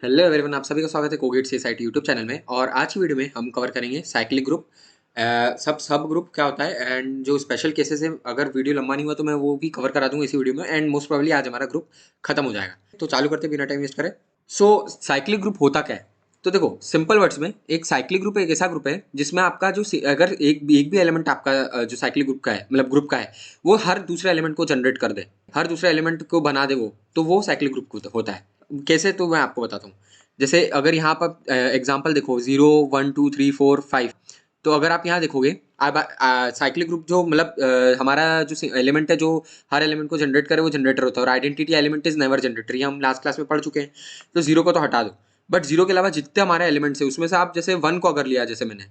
Hello everyone, आप सभी का स्वागत है कोगेट सी साइट यूट्यूब चैनल में। और आज की वीडियो में हम कवर करेंगे साइक्लिक ग्रुप। सब ग्रुप क्या होता है एंड जो स्पेशल केसेस है, अगर वीडियो लंबा नहीं हुआ तो मैं वो भी कवर करा दूंगा इसी वीडियो में। एंड मोस्ट प्रोबेबली आज हमारा ग्रुप खत्म हो जाएगा। तो चालू करते बिना टाइम वेस्ट करें। सो साइक्लिक ग्रुप होता क्या है? तो देखो, सिंपल वर्ड्स में एक साइक्लिक ग्रुप एक ऐसा ग्रुप है जिसमें आपका अगर एक भी एलिमेंट आपका जो साइक्लिक ग्रुप का है, मतलब ग्रुप का है, वो हर दूसरे एलिमेंट को जनरेट कर दे, हर दूसरे एलिमेंट को बना दे वो, तो वो साइक्लिक ग्रुप होता है। कैसे, तो मैं आपको बताता हूँ। जैसे अगर यहाँ पर एग्जांपल देखो 0 1 2 3 4 5, तो अगर आप यहाँ देखोगे अब साइक्लिक ग्रुप जो मतलब हमारा जो एलिमेंट है जो हर एलिमेंट को जनरेट करे वो जनरेटर होता है, और identity element is never generator, ये हम लास्ट क्लास में पढ़ चुके हैं। तो जीरो को तो हटा दो, बट जीरो के अलावा जितने हमारे एलिमेंट्स है उसमें से आप जैसे वन को अगर लिया जैसे मैंने,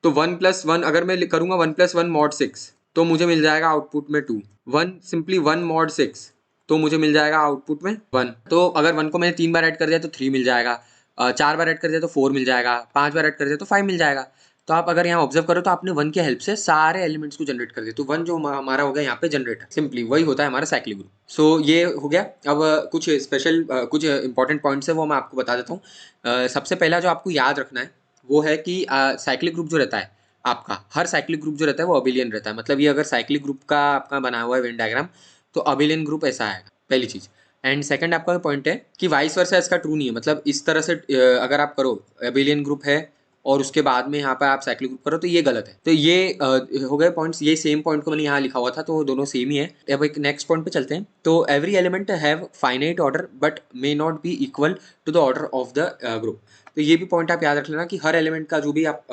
तो 1+1 अगर मैं करूंगा 1+1 मॉड 6, तो मुझे मिल जाएगा आउटपुट में 2। वन सिंपली 1 मॉड 6, तो मुझे मिल जाएगा आउटपुट में 1। तो अगर 1 को मैंने 3 बार ऐड कर दिया तो 3 मिल जाएगा, 4 बार ऐड कर दिया तो 4 मिल जाएगा, 5 बार ऐड कर दिया तो 5 मिल जाएगा। तो आप अगर यहाँ ऑब्जर्व करो तो आपने 1 की हेल्प से सारे एलिमेंट्स को जनरेट कर दिया, तो 1 जो हमारा हो गया यहाँ पे जनरेटर, सिंपली वही होता है हमारा साइक्लिक ग्रुप। सो ये हो गया। अब कुछ स्पेशल कुछ इंपॉर्टेंट पॉइंट्स है वो मैं आपको बता देता हूँ। सबसे पहला जो आपको याद रखना है वो है कि साइक्लिक ग्रुप जो रहता है आपका, हर साइक्लिक ग्रुप जो रहता है वो अबिलियन रहता है। मतलब ये अगर साइक्लिक ग्रुप का आपका बना हुआ है वेन डायग्राम, तो अबिलियन ग्रुप ऐसा आएगा, पहली चीज। एंड सेकंड आपका पॉइंट है कि वाइस वर्सा इसका ट्रू नहीं है। मतलब इस तरह से अगर आप करो अबिलियन ग्रुप है और उसके बाद में यहाँ पर आप साइक्लिक ग्रुप करो तो ये गलत है। तो ये हो गए पॉइंट्स। ये सेम पॉइंट को मैंने यहाँ लिखा हुआ था, तो दोनों सेम ही है। अब एक नेक्स्ट पॉइंट पे चलते हैं। तो every element have finite order but may not be equal to the order of the group. तो ये भी पॉइंट आप याद रख लेना कि हर एलिमेंट का जो भी आप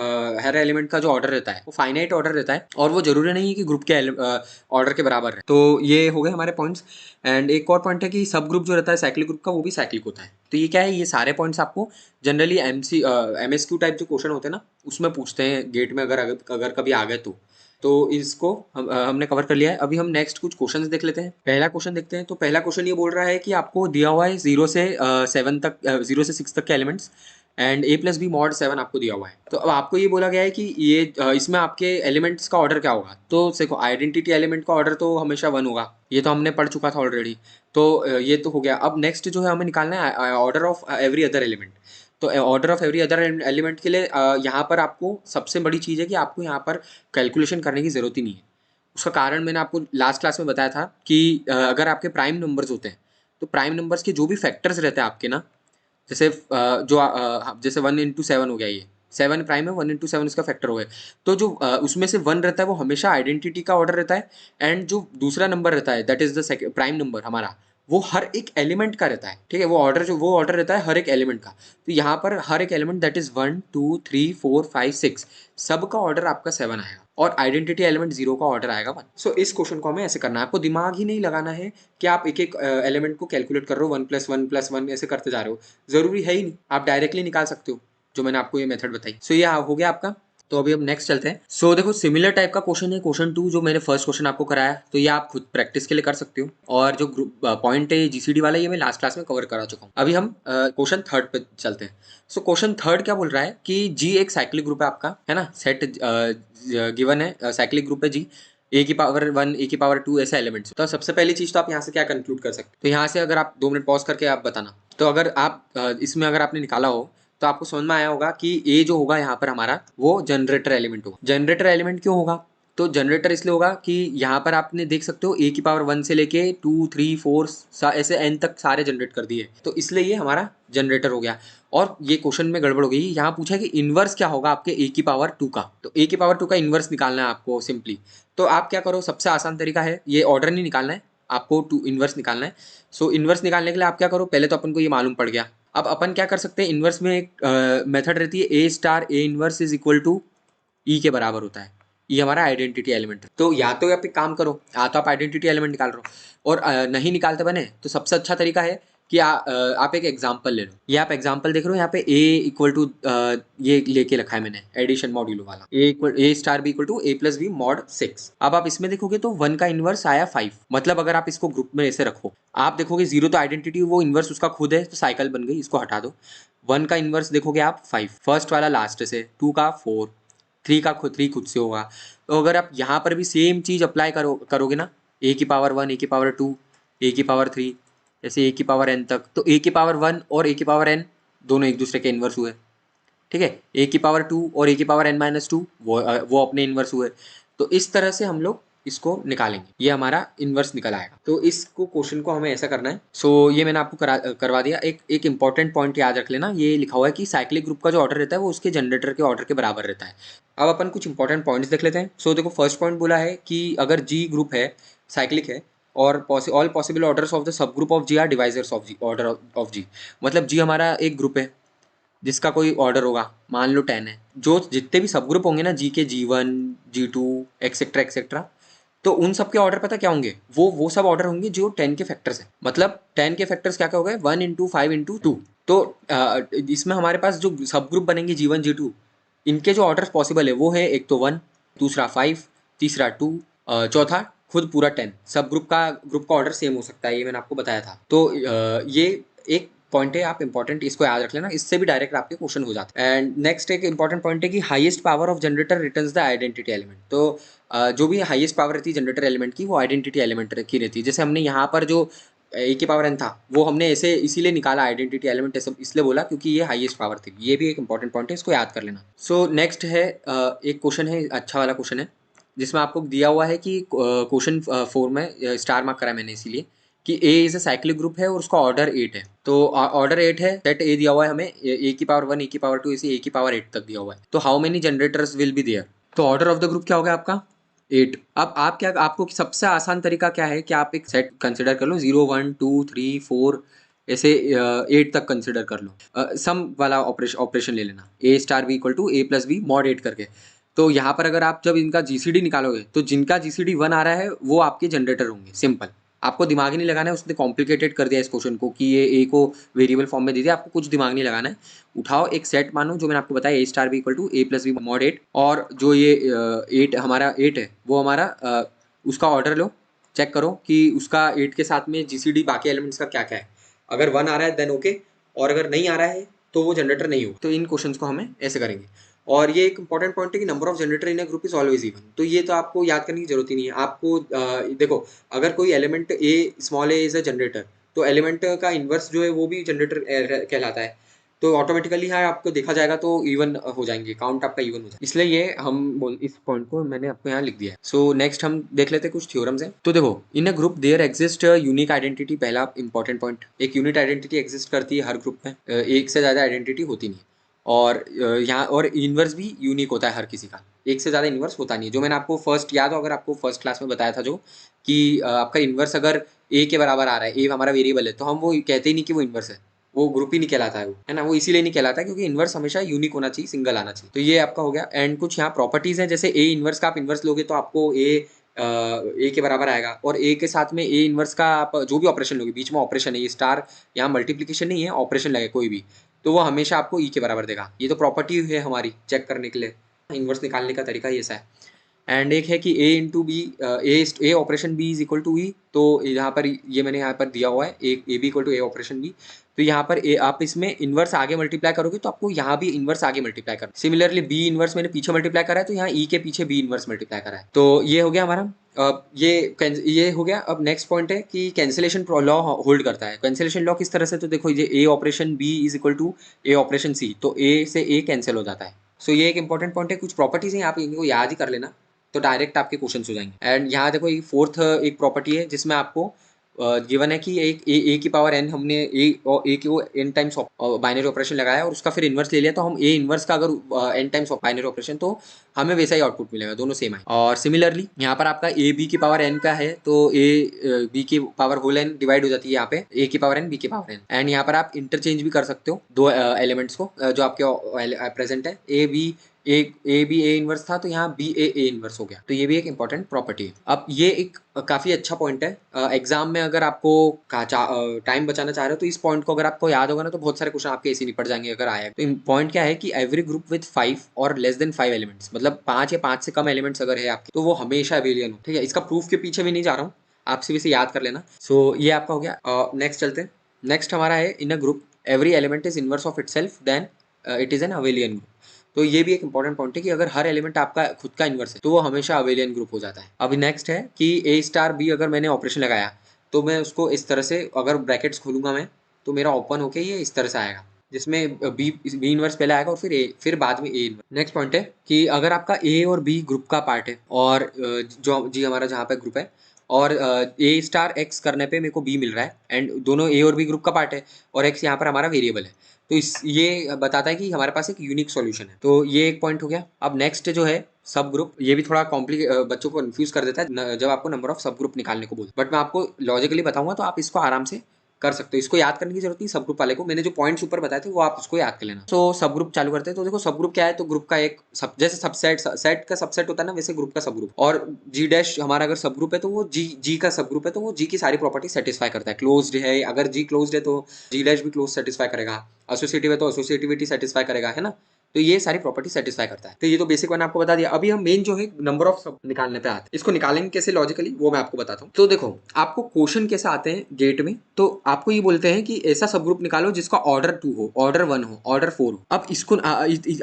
हर एलिमेंट का जो ऑर्डर रहता है वो फाइनाइट ऑर्डर रहता है, और वो जरूरी नहीं है कि ग्रुप के ऑर्डर के बराबर है। तो ये हो गए हमारे पॉइंट्स। एंड एक और पॉइंट है कि सब ग्रुप जो रहता है साइक्लिक ग्रुप का वो भी साइक्लिक होता है। तो ये क्या है, ये सारे पॉइंट्स आपको जनरली MSQ टाइप जो क्वेश्चन होते हैं ना उसमें पूछते हैं गेट में, अगर कभी आ गए तो इसको हमने कवर कर लिया है। अभी हम नेक्स्ट कुछ क्वेश्चंस देख लेते हैं। पहला क्वेश्चन देखते हैं। तो पहला क्वेश्चन ये बोल रहा है कि आपको दिया हुआ है 0 से 6 तक के एलिमेंट्स एंड A+B मॉड 7 आपको दिया हुआ है। तो अब आपको ये बोला गया है कि ये इसमें आपके एलिमेंट्स का ऑर्डर क्या होगा। तो देखो, आइडेंटिटी एलिमेंट का ऑर्डर तो हमेशा 1 होगा, ये तो हमने पढ़ चुका था ऑलरेडी। तो ये तो हो गया। अब नेक्स्ट जो है हमें निकालना है order of every other element. तो order of every other element के लिए यहाँ पर आपको सबसे बड़ी चीज़ है कि आपको यहाँ पर कैलकुलेशन करने की ज़रूरत ही नहीं है। उसका कारण मैंने आपको लास्ट क्लास में बताया था कि अगर आपके प्राइम नंबर्स होते हैं तो प्राइम नंबर्स के जो भी फैक्टर्स रहते हैं आपके ना, जैसे जैसे 1 into 7 हो गया, ये 7 प्राइम है, 1 into 7 इसका फैक्टर हो गया। तो जो उसमें से 1 रहता है वो हमेशा आइडेंटिटी का ऑर्डर रहता है, एंड जो दूसरा नंबर रहता है that is the prime number हमारा, वो हर एक एलिमेंट का रहता है। ठीक है, वो ऑर्डर रहता है हर एक एलिमेंट का। तो यहाँ पर हर एक एलिमेंट दैट इज 1 2 3 4 5 6 सबका ऑर्डर आपका 7 आएगा, और आइडेंटिटी एलिमेंट 0 का ऑर्डर आएगा 1। सो इस क्वेश्चन को हमें ऐसे करना है। आपको दिमाग ही नहीं लगाना है कि आप एक एक एलिमेंट को कैलकुलेट कर रहे हो, 1+1+1 ऐसे करते जा रहे हो, जरूरी है ही नहीं, आप डायरेक्टली निकाल सकते हो जो मैंने आपको ये मेथड बताई। सो ये हो गया आपका। तो अभी हम नेक्स्ट चलते हैं। सो देखो, सिमिलर टाइप का क्वेश्चन है क्वेश्चन 2 जो मैंने फर्स्ट क्वेश्चन आपको कराया, तो ये आप खुद प्रैक्टिस के लिए कर सकते हो। और जो ग्रुप पॉइंट है GCD वाला, ये मैं लास्ट क्लास में कवर करा चुका हूँ। अभी हम क्वेश्चन थर्ड पे चलते हैं। सो क्वेश्चन थर्ड क्या बोल रहा है कि G एक साइक्लिक ग्रुप है आपका, है ना, सेट गिवन है, साइक्लिक ग्रुप है G, A⁴ A⁴ ऐसे एलिमेंट्स। तो सबसे पहली चीज तो आप यहाँ से क्या कंक्लूड कर सकते हो। तो यहाँ से अगर आप 2 मिनट पॉज करके आप बताना, तो अगर आप इसमें अगर आपने निकाला हो तो आपको समझ में आया होगा कि ए जो होगा यहाँ पर हमारा वो जनरेटर एलिमेंट होगा। जनरेटर एलिमेंट क्यों होगा? तो जनरेटर इसलिए होगा कि यहाँ पर आपने देख सकते हो A⁴ से लेके 2 3 4 ऐसे n तक सारे जनरेट कर दिए, तो इसलिए ये हमारा जनरेटर हो गया। और ये क्वेश्चन में गड़बड़ हो गई, यहाँ पूछा कि इनवर्स क्या होगा आपके A⁴ का। तो A⁴ का इनवर्स निकालना है आपको सिंपली। तो आप क्या करो, सबसे आसान तरीका है, ये ऑर्डर नहीं निकालना है आपको, टू इनवर्स निकालना है। सो इनवर्स निकालने के लिए आप क्या करो, पहले तो अपन को ये मालूम पड़ गया। अब अपन क्या कर सकते हैं, इनवर्स में एक मेथड रहती है A⁴A 1 is equal to E के बराबर होता है। ये हमारा आइडेंटिटी एलिमेंट है। तो या तो आप एक काम करो, या तो आप आइडेंटिटी एलिमेंट निकाल रहे हो और नहीं निकालते बने, तो सबसे अच्छा तरीका है कि आप एक एग्जाम्पल ले लो। ये आप एग्जाम्पल देख रहे हो यहाँ पे A ये लेके रखा है मैंने एडिशन मॉड्यूलो वाला, A⁴B = A+B mod 6। अब आप इसमें देखोगे तो 1 का इनवर्स आया 5। मतलब अगर आप इसको ग्रुप में ऐसे रखो, आप देखोगे 0 तो आइडेंटिटी, वो इनवर्स उसका खुद है, तो साइकिल बन गई, इसको हटा दो। 1 का इनवर्स देखोगे आप 5, फर्स्ट वाला लास्ट से, 2 का 4, 3 खुद से होगा। तो अगर आप यहाँ पर भी सेम चीज अप्लाई करोगे ना, A⁴ 1 A⁴ 2 A⁴ 3 ऐसे A⁴ n तक, तो A⁴ 1 और A⁴ n दोनों एक दूसरे के इन्वर्स हुए, ठीक है। ए की पावर 2 और ए की पावर n-2 वो अपने इन्वर्स हुए। तो इस तरह से हम लोग इसको निकालेंगे, ये हमारा इन्वर्स निकल आएगा। तो इसको क्वेश्चन को हमें ऐसा करना है। सो ये मैंने आपको करवा दिया। एक इंपॉर्टेंट पॉइंट याद रख लेना, ये लिखा हुआ है कि साइक्लिक ग्रुप का जो ऑर्डर रहता है वो उसके जनरेटर के ऑर्डर के बराबर रहता है। अब अपन कुछ इंपॉर्टेंट पॉइंट्स देख लेते हैं। सो देखो, फर्स्ट पॉइंट बोला है कि अगर जी ग्रुप है, साइक्लिक है, और all possible orders of the subgroup of G are divisors of G, order of G. मतलब जी हमारा एक ग्रुप है जिसका कोई ऑर्डर होगा, मान लो 10 है, जो जितने भी सब ग्रुप होंगे ना जी के, G1 G2 एक्सेट्रा एक्सेट्रा, तो उन सब के ऑर्डर पता क्या होंगे, वो सब ऑर्डर होंगे जो 10 के फैक्टर्स है। मतलब 10 के फैक्टर्स क्या क्या हो गए, 1 इंटू 5 इंटू 2। तो इसमें हमारे पास जो सब ग्रुप बनेंगे G1 G2, इनके जो ऑर्डर पॉसिबल है वो है एक तो 1, दूसरा 5, तीसरा 2, चौथा खुद पूरा 10। सब ग्रुप का ऑर्डर सेम हो सकता है, ये मैंने आपको बताया था। तो ये एक पॉइंट है, आप इंपॉर्टेंट इसको याद रख लेना, इससे भी डायरेक्ट आपके क्वेश्चन हो जाते हैं। एंड नेक्स्ट एक इंपॉर्टेंट पॉइंट है कि highest power of generator returns the identity element. तो जो भी हाईएस्ट पावर रहती है जनरेटर एलिमेंट की, वो आइडेंटिटी एलिमेंट की रहती है। जैसे हमने यहाँ पर जो ए की पावर n था, वो हमने ऐसे इसीलिए निकाला आइडेंटिटी एलिमेंट, ऐसे इसलिए बोला क्योंकि ये हाईएस्ट पावर थी। ये भी एक इंपॉर्टेंट पॉइंट है, इसको याद कर लेना। सो नेक्स्ट है एक क्वेश्चन है, अच्छा वाला क्वेश्चन है, जिसमें आपको दिया हुआ है कि क्वेश्चन 4 में स्टार मार्क करा मैंने इसीलिए कि ए इज अ साइक्लिक ग्रुप है और उसका ऑर्डर 8 है। तो ऑर्डर 8 है, सेट ए दिया हुआ है हमें, ए की पावर 1, ए की पावर 2, इसे ए की पावर 8 तक दिया हुआ है। तो how many generators will be there. तो ऑर्डर ऑफ द ग्रुप क्या होगा आपका, 8। अब आप क्या, आपको सबसे आसान तरीका क्या है कि आप एक सेट कंसिडर कर लो, 0 1 2 3 4 ऐसे 8 तक कंसिडर कर लो। सम वाला ऑपरेशन ले लेना, a star b equal to a plus b mod 8 करके। तो यहाँ पर अगर आप जब इनका जीसीडी निकालोगे, तो जिनका जीसीडी 1 आ रहा है वो आपके जनरेटर होंगे। सिंपल, आपको दिमाग ही नहीं लगाना है। उसने कॉम्प्लिकेटेड कर दिया इस क्वेश्चन को कि ये ए को वेरिएबल फॉर्म में दे दिया, आपको कुछ दिमाग नहीं लगाना है। उठाओ एक सेट मानो, जो मैंने आपको बताया, a star b equal to a plus b mod 8, और जो ये 8 हमारा 8 है वो हमारा उसका ऑर्डर लो, चेक करो कि उसका 8 के साथ में जीसीडी बाकी एलिमेंट्स का क्या क्या है। अगर 1 आ रहा है देन ओके, और अगर नहीं आ रहा है तो वो जनरेटर नहीं हो। तो इन क्वेश्चंस को हमें ऐसे करेंगे। और ये एक इंपॉर्टेंट पॉइंट है कि number of generator in a group is always even. तो ये तो आपको याद करने की जरूरत ही नहीं है। आपको देखो, अगर कोई element A, small A is a generator, तो एलिमेंट का इन्वर्स जो है वो भी जनरेटर कहलाता है। तो ऑटोमेटिकली यहाँ आपको देखा जाएगा तो इवन हो जाएंगे, काउंट आपका इवन हो जाएगा। इसलिए ये इस पॉइंट को मैंने आपको यहाँ लिख दिया है। सो नेक्स्ट हम देख लेते हैं कुछ थ्योरम्स हैं। तो देखो, in a group there exist unique identity, पहला इंपॉर्टेंट पॉइंट, एक यूनिक आइडेंटिटी एग्जिस्ट करती है हर ग्रुप में। एक से ज्यादा आइडेंटिटी होती नहीं है। और यहाँ और इन्वर्स भी यूनिक होता है हर किसी का, एक से ज़्यादा इन्वर्स होता नहीं है। जो मैंने आपको फर्स्ट याद हो, अगर आपको फर्स्ट क्लास में बताया था जो कि आपका इन्वर्स अगर ए के बराबर आ रहा है, ए हमारा वेरिएबल है, तो हम वो कहते ही नहीं कि वो इन्वर्स है, वो ग्रुप ही नहीं कहलाता है, वो है ना। वो इसीलिए नहीं कहलाता क्योंकि इन्वर्स हमेशा यूनिक होना चाहिए, सिंगल आना चाहिए। तो ये आपका हो गया। एंड कुछ यहाँ प्रॉपर्टीज हैं, जैसे ए इन्वर्स का आप इन्वर्स लोगे तो आपको ए के बराबर आएगा, और ए के साथ में ए इन्वर्स का आप जो भी ऑपरेशन लोगे, बीच में ऑपरेशन है, ये स्टार यहाँ मल्टीप्लीकेशन नहीं है, ऑपरेशन लगे कोई भी, तो वो हमेशा आपको ई के बराबर देगा। ये तो प्रॉपर्टी है हमारी चेक करने के लिए, इन्वर्स निकालने का तरीका ये ऐसा है। एंड एक है कि a into b, a operation b is equal to e. तो यहाँ पर ये मैंने यहाँ पर दिया हुआ है, A B equal to A operation B. तो यहाँ पर ए, आप इसमें इन्वर्स आगे मल्टीप्लाई करोगे तो आपको यहाँ भी इन्वर्स आगे मल्टीप्लाई करना। सिमिलरली बी इन्वर्स मैंने पीछे मल्टीप्लाई करा है, तो यहाँ ई के पीछे बी इन्वर्स मल्टीप्लाई करा है। तो ये हो गया हमारा। ये हो गया। अब नेक्स्ट पॉइंट है कि कैंसिलेशन लॉ होल्ड करता है। कैंसिलेशन लॉ किस तरह से, तो देखो ये a operation b is equal to A operation c, तो ए से ए कैंसिल हो जाता है। सो ये एक इंपॉर्टेंट पॉइंट है। कुछ प्रॉपर्टीज हैं, आप इनको याद ही कर लेना तो डायरेक्ट आपके क्वेश्चन हो जाएंगे। एंड यहाँ देखो, एक फोर्थ एक प्रॉपर्टी है जिसमें आपको गिवन है कि एक ए की पावर एन, हमने ए की वो एन टाइम्स बाइनरी ऑपरेशन लगाया और उसका फिर इन्वर्स ले लिया, तो हम ए इन्वर्स का अगर एन टाइम्स बाइनरी ऑपरेशन, तो हमें वैसा ही आउटपुट मिलेगा, दोनों सेम है। और सिमिलरली यहाँ पर आपका ए बी की पावर एन का है, तो ए बी की पावर होल एन डिवाइड हो जाती है यहाँ पे ए की पावर एन बी की पावर एन। एंड यहाँ पर आप इंटरचेंज भी कर सकते हो दो एलिमेंट्स को जो आपके प्रेजेंट है, ए बी ए इन्वर्स था, तो यहाँ बी ए इन्वर्स हो गया। तो ये भी एक इंपॉर्टेंट प्रॉपर्टी है। अब ये एक काफी अच्छा पॉइंट है एग्जाम में, अगर आपको टाइम बचाना चाह रहे हो तो इस पॉइंट को अगर आपको याद होगा ना, तो बहुत सारे क्वेश्चन आपके ऐसे निपट जाएंगे अगर आया। तो पॉइंट क्या है कि एवरी ग्रुप विद 5 और लेस देन 5 एलिमेंट्स, मतलब 5 या 5 से कम एलिमेंट्स अगर है आपके, तो वो हमेशा अबेलियन हो। ठीक है, इसका प्रूफ के पीछे भी नहीं जा रहा हूँ, आपसे वैसे याद कर लेना। सो ये आपका हो गया। नेक्स्ट चलते हैं। नेक्स्ट हमारा है, in a group every element is inverse of itself, then it is an abelian group. तो ये भी एक इंपॉर्टेंट पॉइंट है कि अगर हर एलिमेंट आपका खुद का इन्वर्स है, तो वो हमेशा अवेलियन ग्रुप हो जाता है। अभी नेक्स्ट है कि ए स्टार बी अगर मैंने ऑपरेशन लगाया, तो मैं उसको इस तरह से, अगर ब्रैकेट्स खोलूंगा मैं, तो मेरा ओपन होके ये इस तरह से आएगा, जिसमें बी इनवर्स पहले आएगा और फिर ए, फिर बाद में ए इनवर्स। नेक्स्ट पॉइंट है कि अगर आपका ए और बी ग्रुप का पार्ट है और जो जी हमारा जहाँ पे ग्रुप है और ए स्टार एक्स करने पे मेरे को बी मिल रहा है एंड दोनों ए और बी ग्रुप का पार्ट है और एक्स यहाँ पर हमारा वेरिएबल है, तो इस ये बताता है कि हमारे पास एक यूनिक सॉल्यूशन है। तो ये एक पॉइंट हो गया। अब नेक्स्ट जो है सब ग्रुप, ये भी थोड़ा कॉम्प्लिकेट बच्चों को कंफ्यूज कर देता है जब आपको नंबर ऑफ सब ग्रुप निकालने को बोलते, बट मैं आपको लॉजिकली बताऊंगा तो आप इसको आराम से कर सकते हो। इसको याद करने की जरूरत नहीं सब ग्रुप वाले को, मैंने जो पॉइंट्स ऊपर बताए थे वो आप उसको याद कर लेना। तो सब ग्रुप चालू करते हैं। तो देखो सब ग्रुप क्या है, तो ग्रुप का एक जैसे सबसेट सेट का सबसेट होता है ना, वैसे ग्रुप का सब ग्रुप। और जी डैश हमारा अगर सब ग्रुप है तो वो जी का सब ग्रुप है, तो वो जी की सारी प्रॉपर्टी सेटिस्फाई करता है। क्लोज्ड है, अगर जी क्लोज्ड है तो जी डैश भी क्लोज सेटिस्फाई करेगा। एसोसिएटिव है तो एसोसिएटिविटी सेटिस्फाई करेगा, है ना। तो ये सारी प्रॉपर्टी सेटिस्फाई करता है। तो ये तो बेसिक मैंने आपको बता दिया। अभी हम मेन जो है नंबर ऑफ सब निकालने पे आते हैं। इसको निकालेंगे कैसे लॉजिकली वो मैं आपको बताता हूँ। तो देखो आपको क्वेश्चन कैसे आते हैं गेट में, तो आपको ये बोलते हैं कि ऐसा सब ग्रुप निकालो जिसका ऑर्डर 2 हो, ऑर्डर 1 हो, ऑर्डर 4 हो। अब इसको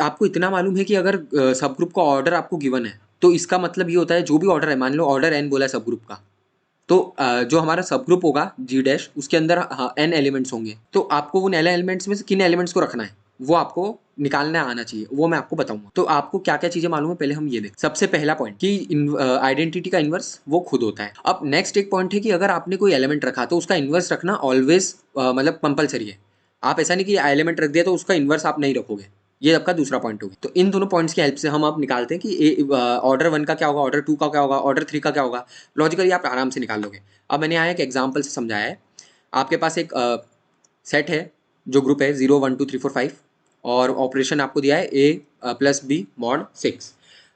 आपको इतना मालूम है कि अगर सब ग्रुप का ऑर्डर आपको गिवन है तो इसका मतलब ये होता है जो भी ऑर्डर है, मान लो ऑर्डर एन बोला है सब ग्रुप का, तो जो हमारा सब ग्रुप होगा जी डैश उसके अंदर एन एलिमेंट्स होंगे, तो आपको उन एन एलिमेंट्स में से किन एलिमेंट्स को रखना है वो आपको निकालना आना चाहिए, वो मैं आपको बताऊंगा। तो आपको क्या क्या चीजें मालूम है पहले हम ये देख। सबसे पहला पॉइंट कि आइडेंटिटी का इनवर्स वो खुद होता है। अब नेक्स्ट एक पॉइंट है कि अगर आपने कोई एलिमेंट रखा तो उसका इनवर्स रखना ऑलवेज मतलब कंपलसरी है। आप ऐसा नहीं कि एलिमेंट रख दिया तो उसका इनवर्स आप नहीं रखोगे, ये आपका दूसरा पॉइंट होगा। तो इन दोनों पॉइंट्स की हेल्प से हम अब निकालते हैं कि ऑर्डर 1 का क्या होगा, ऑर्डर 2 का क्या होगा, ऑर्डर 3 का क्या होगा। लॉजिकली आप आराम से निकाल लोगे। अब मैंने यहाँ एक एग्जाम्पल से समझाया है। आपके पास एक सेट है जो ग्रुप है 0 1 2 3 4 5 और ऑपरेशन आपको दिया है ए प्लस बी मॉड 6।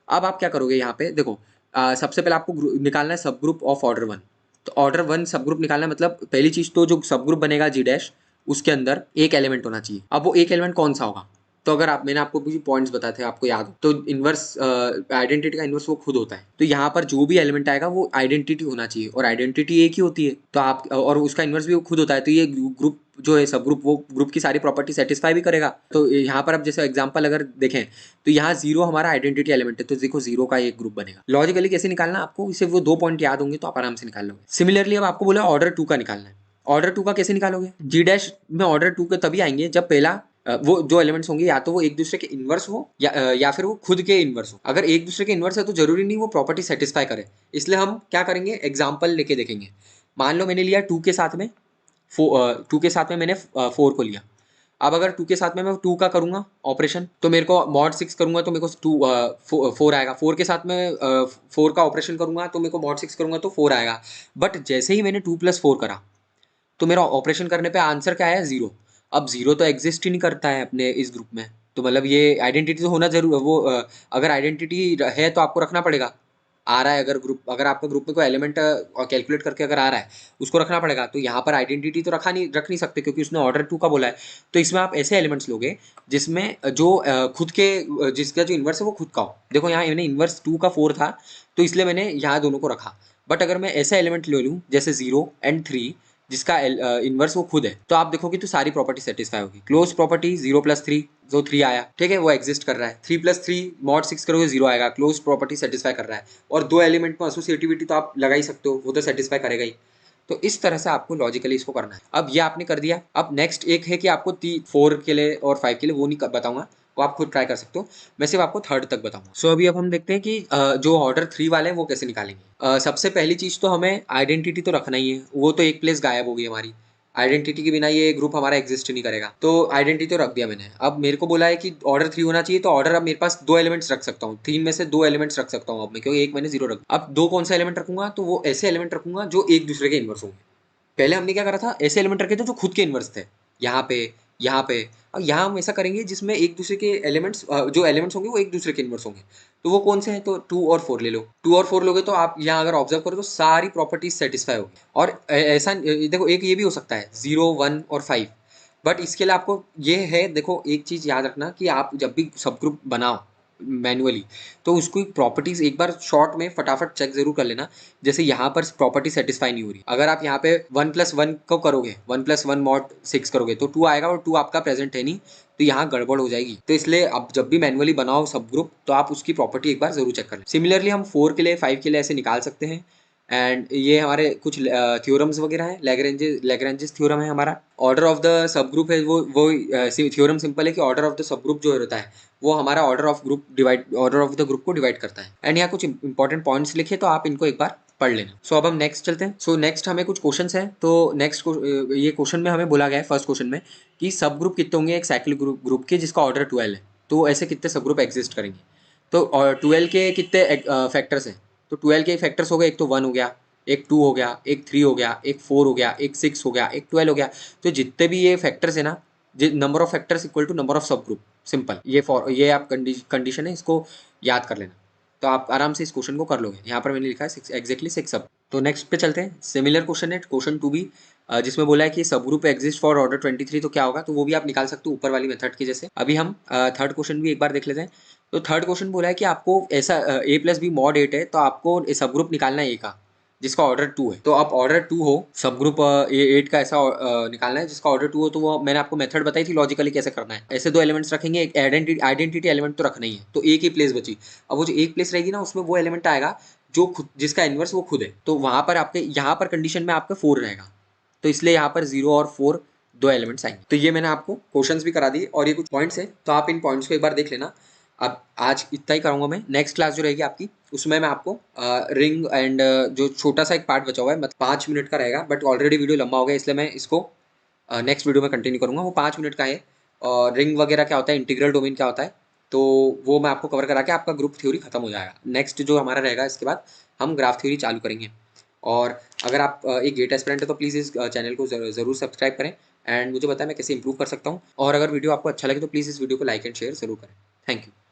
अब आप क्या करोगे यहाँ पे देखो, सबसे पहले आपको निकालना है सब ग्रुप ऑफ ऑर्डर 1। तो ऑर्डर 1 सब ग्रुप निकालना है, मतलब पहली चीज तो जो सब ग्रुप बनेगा जी डैश उसके अंदर एक एलिमेंट होना चाहिए। अब वो एक एलिमेंट कौन सा होगा, तो अगर आप मैंने आपको कुछ पॉइंट्स बताए थे आपको याद हो तो इनवर्स आइडेंटिटी का इनवर्स वो खुद होता है। तो यहाँ पर जो भी एलिमेंट आएगा वो आइडेंटिटी होना चाहिए और आइडेंटिटी एक ही होती है, तो आप और उसका इनवर्स भी वो खुद होता है। तो ये ग्रुप जो है सब ग्रुप वो ग्रुप की सारी प्रॉपर्टी सेटिस्फाई भी करेगा। तो यहाँ पर अब जैसे एग्जांपल अगर देखें तो यहाँ 0 हमारा आइडेंटिटी एलिमेंट है, तो देखो 0 का एक ग्रुप बनेगा। लॉजिकली कैसे निकालना आपको, सिर्फ वो 2 पॉइंट याद होंगे तो आप आराम से निकाल लोगे। सिमिलरली अब आपको बोला ऑर्डर 2 का निकालना है। ऑर्डर 2 का कैसे निकालोगे, जी डैश में ऑर्डर 2 के तभी आएंगे जब पहला वो जो एलिमेंट्स होंगे या तो वो एक दूसरे के इनवर्स हो या फिर वो खुद के इनवर्स हो। अगर एक दूसरे के इनवर्स है तो जरूरी नहीं वो प्रॉपर्टी सेटिस्फाई करे, इसलिए हम क्या करेंगे एग्जाम्पल लेके देखेंगे। मान लो मैंने लिया 2 के साथ में 2 के साथ में मैंने 4 को लिया। अब अगर 2 के साथ में मैं 2 का करूंगा ऑपरेशन तो मेरे को मॉड 6 करूंगा तो मेरे को 4 आएगा। 4 के साथ में 4 का ऑपरेशन करूंगा तो मेरे को मॉड 6 करूंगा तो 4 आएगा। बट जैसे ही मैंने 2 + 4 करा तो मेरा ऑपरेशन करने पे आंसर क्या आया 0। अब 0 तो एग्जिस्ट ही नहीं करता है अपने इस ग्रुप में, तो मतलब ये आइडेंटिटी तो होना जरूर वो अगर आइडेंटिटी है तो आपको रखना पड़ेगा। आ रहा है अगर ग्रुप, अगर आपका ग्रुप में कोई एलिमेंट कैलकुलेट करके अगर आ रहा है उसको रखना पड़ेगा। तो यहाँ पर आइडेंटिटी तो रख नहीं सकते क्योंकि उसने ऑर्डर 2 का बोला है। तो इसमें आप ऐसे एलिमेंट्स लोगे जिसमें जो खुद के जिसका जो इन्वर्स है वो खुद का हो। देखो यहाँ मैंने इन्वर्स 2 का 4 था तो इसलिए मैंने यहाँ दोनों को रखा। बट अगर मैं ऐसा एलिमेंट ले लूँ जैसे 0 एंड 3 जिसका इनवर्स वो खुद है, तो आप देखोगे तो सारी प्रॉपर्टी सेटिस्फाई होगी। क्लोज प्रॉपर्टी 0 + 3 जो 3 आया, ठीक है, वो एग्जिस्ट कर रहा है। 3 + 3 मॉड 6 करोगे 0 आएगा, क्लोज प्रॉपर्टी सेटिस्फाई कर रहा है। और 2 एलिमेंट में एसोसिएटिविटी तो आप लगा ही सकते हो, वो तो सेटिस्फाई करेगा ही। तो इस तरह से आपको लॉजिकली इसको करना है। अब ये आपने कर दिया। अब नेक्स्ट एक है कि आपको 4 के लिए और 5 के लिए वो नहीं बताऊंगा, वो आप खुद ट्राई कर सकते हो। मैं सिर्फ आपको थर्ड तक बताऊंगा। सो अभी अब हम देखते हैं कि जो ऑर्डर 3 वाले हैं वो कैसे निकालेंगे। सबसे पहली चीज तो हमें आइडेंटिटी तो रखना ही है, वो तो एक प्लेस गायब होगी हमारी। आइडेंटिटी के बिना ये ग्रुप हमारा एग्जिस्ट नहीं करेगा, तो आइडेंटिटी तो रख दिया मैंने। अब मेरे को बोला है कि ऑर्डर 3 होना चाहिए, तो ऑर्डर अब मेरे पास 2 एलिमेंट्स रख सकता हूँ। 3 में से 2 एलिमेंट्स रख सकता हूँ अब मैं, क्योंकि एक मैंने 0 रख। अब 2 कौन सा एलिमेंट रखूंगा, तो वो ऐसे एलिमेंट रखूंगा जो एक दूसरे के इनवर्स होंगे। पहले हमने क्या करा था, ऐसे एलिमेंट रखे थे जो खुद के इनवर्स थे, यहाँ पे यहाँ पे। और यहाँ हम ऐसा करेंगे जिसमें एक दूसरे के एलिमेंट्स जो एलिमेंट्स होंगे वो एक दूसरे के इनवर्स होंगे। तो वो कौन से हैं, तो 2 और 4 ले लो। 2 और 4 लोगे तो आप यहाँ अगर ऑब्जर्व करो तो सारी प्रॉपर्टीज सेटिस्फाई होगी। और ऐसा देखो एक ये भी हो सकता है 0 1 और 5। बट इसके लिए आपको ये है, देखो एक चीज याद रखना कि आप जब भी सब ग्रुप बनाओ मैनुअली तो उसको प्रॉपर्टीज एक बार शॉर्ट में फटाफट चेक जरूर कर लेना। जैसे यहाँ पर प्रॉपर्टी सेटिस्फाई नहीं हो रही, अगर आप यहाँ पे 1 + 1 को करोगे, 1 + 1 मॉड 6 करोगे तो 2 आएगा और 2 आपका प्रेजेंट है नहीं, तो यहाँ गड़बड़ हो जाएगी। तो इसलिए अब जब भी मैनुअली बनाओ सब ग्रुप तो आप उसकी प्रॉपर्टी एक बार जरूर चेक कर लें। सिमिलरली हम 4 के लिए 5 के लिए ऐसे निकाल सकते हैं। एंड ये हमारे कुछ थ्योरम्स वगैरह हैं, लैग्रेंजेस थ्योरम है हमारा। ऑर्डर ऑफ द सब ग्रुप है, वो थ्योरम सिंपल है कि ऑर्डर ऑफ द सब ग्रुप जो होता है वो हमारा ऑर्डर ऑफ द ग्रुप को डिवाइड करता है। एंड यहाँ कुछ इंपॉर्टेंट पॉइंट्स लिखे तो आप इनको एक बार पढ़ लेना। सो अब हम नेक्स्ट चलते हैं। सो नेक्स्ट हमें कुछ क्वेश्चंस हैं। तो नेक्स्ट ये क्वेश्चन में हमें बोला गया है फर्स्ट क्वेश्चन में कि सब ग्रुप कितने होंगे एक साइक्लिक ग्रुप के जिसका ऑर्डर 12 है, तो ऐसे कितने सब ग्रुप एग्जिस्ट करेंगे। तो 12 के कितने फैक्टर्स हैं, तो 12 के फैक्टर्स हो गए, एक तो 1 हो गया, एक 2 हो गया, एक 3 हो गया, एक 4 हो गया, एक 6 हो गया, एक 12 हो गया। तो जितने भी ये फैक्टर्स है ना, number of factors equal to number of subgroup, simple. ये आप कंडीशन है, इसको याद कर लेना। तो आप आराम से इस क्वेश्चन को कर लोगे। यहाँ पर मैंने लिखा है एग्जैक्टली 6 सब। तो नेक्स्ट पे चलते हैं। सिमिलर क्वेश्चन है क्वेश्चन 2 भी, जिसमें बोला है कि सब ग्रुप एग्जिस्ट फॉर ऑर्डर 23, तो क्या होगा, तो वो भी आप निकाल सकते हो ऊपर वाली मेथड के जैसे। अभी हम थर्ड क्वेश्चन भी एक बार देख लेते हैं। तो थर्ड क्वेश्चन बोला है कि आपको ऐसा a प्लस बी मॉड 8 है, तो आपको सब ग्रुप निकालना है a का जिसका ऑर्डर 2 है। तो आप ऑर्डर 2 हो, सब ग्रुप A8 का ऐसा निकालना है जिसका ऑर्डर 2 हो। तो वो मैंने आपको मेथड बताई थी लॉजिकली कैसे करना है। ऐसे दो एलिमेंट्स रखेंगे, एक आइडेंटिटी एलिमेंट तो रखना ही है, तो एक ही प्लेस बची। अब वो जो एक प्लेस रहेगी ना, उसमें वो एलिमेंट आएगा जो खुद, जिसका इनवर्स वो खुद है। तो वहां पर आपके यहाँ पर कंडीशन में आपका 4 रहेगा, तो इसलिए यहाँ पर 0 और 4 दो एलिमेंट्स आएंगे। तो ये मैंने आपको क्वेश्चंस भी करा दिए और ये कुछ पॉइंट्स है, तो आप इन पॉइंट्स को एक बार देख लेना। अब आज इतना ही कराऊंगा मैं। नेक्स्ट क्लास जो रहेगी आपकी, उसमें मैं आपको रिंग एंड जो छोटा सा एक पार्ट बचा हुआ है, मतलब 5 मिनट का रहेगा, बट ऑलरेडी वीडियो लंबा हो गया, इसलिए मैं इसको नेक्स्ट वीडियो में कंटिन्यू करूंगा। वो 5 मिनट का है। और रिंग वगैरह क्या होता है, इंटीग्रल डोमेन क्या होता है, तो वो मैं आपको कवर करा के आपका ग्रुप थ्योरी खत्म हो जाएगा। नेक्स्ट जो हमारा रहेगा, इसके बाद हम ग्राफ थ्योरी चालू करेंगे। और अगर आप एक गेट एस्पिरेंट है तो प्लीज़ इस चैनल को ज़रूर सब्सक्राइब करें एंड मुझे बताएं मैं कैसे इंप्रूव कर सकता हूँ। और अगर वीडियो आपको अच्छा लगे तो प्लीज़ इस वीडियो को लाइक एंड शेयर ज़रूर करें। Thank you.